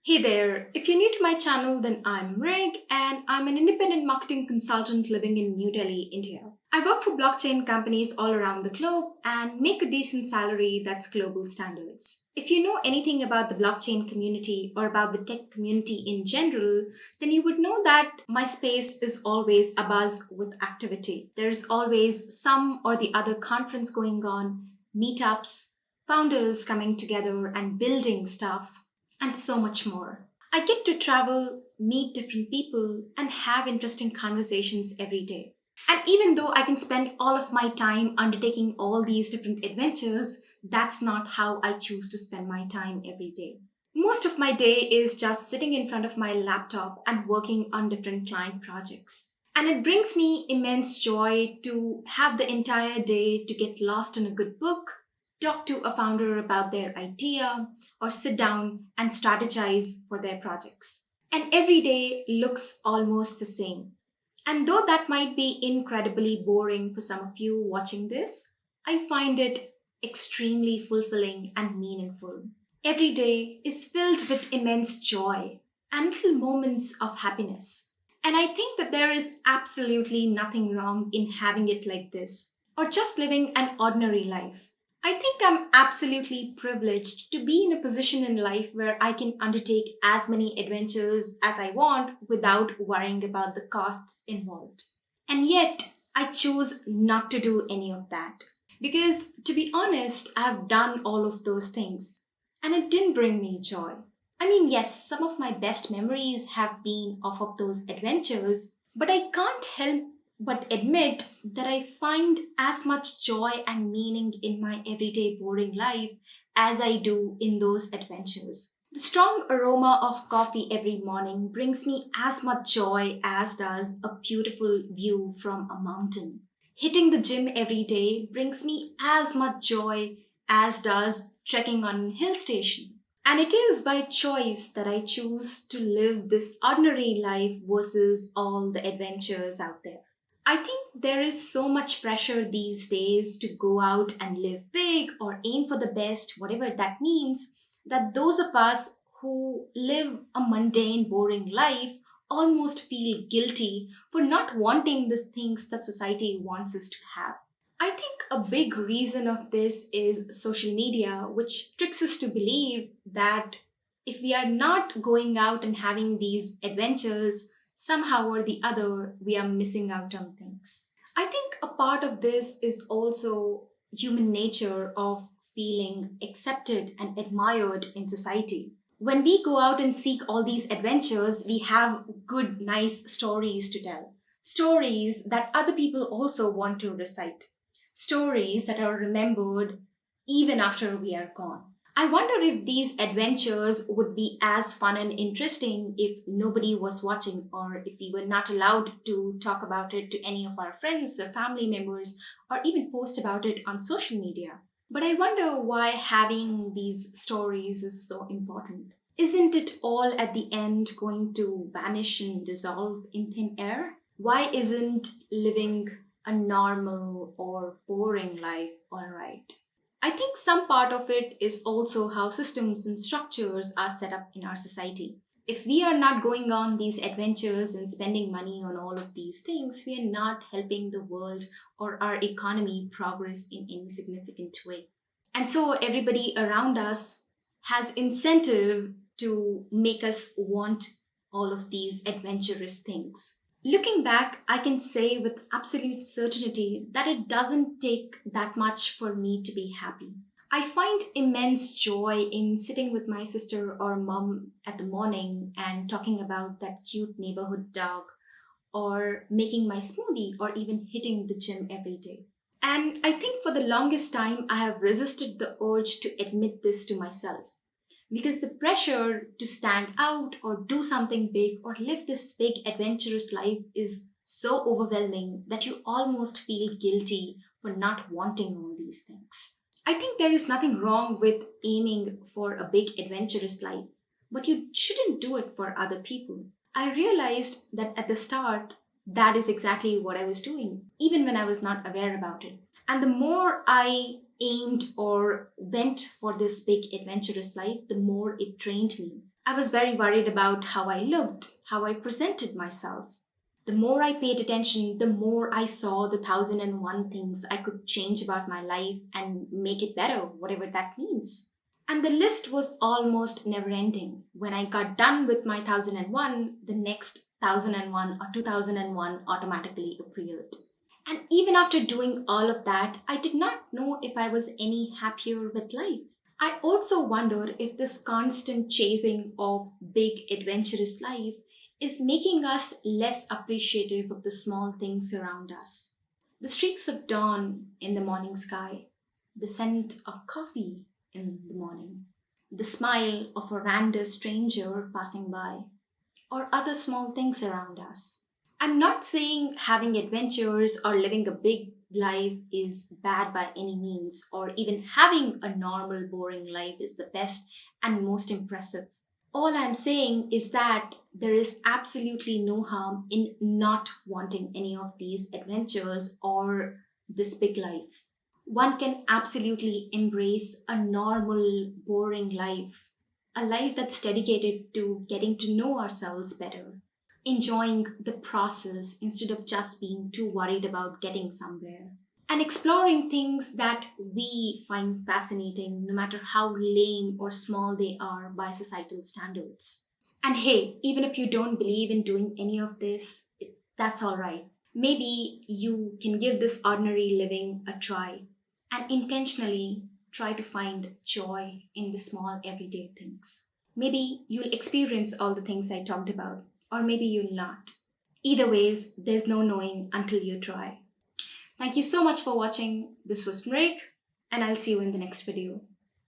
Hey there, if you're new to my channel, then I'm Reg and I'm an independent marketing consultant living in New Delhi, India. I work for blockchain companies all around the globe and make a decent salary that's global standards. If you know anything about the blockchain community or about the tech community in general, then you would know that my space is always abuzz with activity. There's always some or the other conference going on, meetups, founders coming together and building stuff and so much more. I get to travel, meet different people, and have interesting conversations every day. And even though I can spend all of my time undertaking all these different adventures, that's not how I choose to spend my time every day. Most of my day is just sitting in front of my laptop and working on different client projects. And it brings me immense joy to have the entire day to get lost in a good book, talk to a founder about their idea, or sit down and strategize for their projects. And every day looks almost the same. And though that might be incredibly boring for some of you watching this, I find it extremely fulfilling and meaningful. Every day is filled with immense joy and little moments of happiness. And I think that there is absolutely nothing wrong in having it like this, or just living an ordinary life. I think I'm absolutely privileged to be in a position in life where I can undertake as many adventures as I want without worrying about the costs involved. And yet, I choose not to do any of that. Because, to be honest, I have done all of those things, and it didn't bring me joy. I mean, yes, some of my best memories have been off of those adventures, but I can't help but admit that I find as much joy and meaning in my everyday boring life as I do in those adventures. The strong aroma of coffee every morning brings me as much joy as does a beautiful view from a mountain. Hitting the gym every day brings me as much joy as does trekking on a hill station. And it is by choice that I choose to live this ordinary life versus all the adventures out there. I think there is so much pressure these days to go out and live big or aim for the best, whatever that means, that those of us who live a mundane, boring life almost feel guilty for not wanting the things that society wants us to have. I think a big reason of this is social media, which tricks us to believe that if we are not going out and having these adventures, somehow or the other, we are missing out on things. I think a part of this is also human nature of feeling accepted and admired in society. When we go out and seek all these adventures, we have good, nice stories to tell. Stories that other people also want to recite. Stories that are remembered even after we are gone. I wonder if these adventures would be as fun and interesting if nobody was watching or if we were not allowed to talk about it to any of our friends or family members or even post about it on social media. But I wonder why having these stories is so important. Isn't it all at the end going to vanish and dissolve in thin air? Why isn't living a normal or boring life alright? I think some part of it is also how systems and structures are set up in our society. If we are not going on these adventures and spending money on all of these things, we are not helping the world or our economy progress in any significant way. And so everybody around us has incentive to make us want all of these adventurous things. Looking back, I can say with absolute certainty that it doesn't take that much for me to be happy. I find immense joy in sitting with my sister or mom at the morning and talking about that cute neighborhood dog, or making my smoothie, or even hitting the gym every day. And I think for the longest time, I have resisted the urge to admit this to myself. Because the pressure to stand out or do something big or live this big adventurous life is so overwhelming that you almost feel guilty for not wanting all these things. I think there is nothing wrong with aiming for a big adventurous life, but you shouldn't do it for other people. I realized that at the start, that is exactly what I was doing, even when I was not aware about it. And the more I aimed or went for this big adventurous life, the more it drained me. I was very worried about how I looked, how I presented myself. The more I paid attention, the more I saw the 1001 things I could change about my life and make it better, whatever that means. And the list was almost never ending. When I got done with my 1001, the next 1001 or 2001 automatically appeared. And even after doing all of that, I did not know if I was any happier with life. I also wonder if this constant chasing of big adventurous life is making us less appreciative of the small things around us. The streaks of dawn in the morning sky, the scent of coffee in the morning, the smile of a random stranger passing by, or other small things around us. I'm not saying having adventures or living a big life is bad by any means, or even having a normal, boring life is the best and most impressive. All I'm saying is that there is absolutely no harm in not wanting any of these adventures or this big life. One can absolutely embrace a normal, boring life, a life that's dedicated to getting to know ourselves better, enjoying the process instead of just being too worried about getting somewhere, and exploring things that we find fascinating, no matter how lame or small they are by societal standards. And hey, even if you don't believe in doing any of this, that's all right. Maybe you can give this ordinary living a try and intentionally try to find joy in the small everyday things. Maybe you'll experience all the things I talked about, or maybe you'll not. Either ways, there's no knowing until you try. Thank you so much for watching. This was Mrik, and I'll see you in the next video.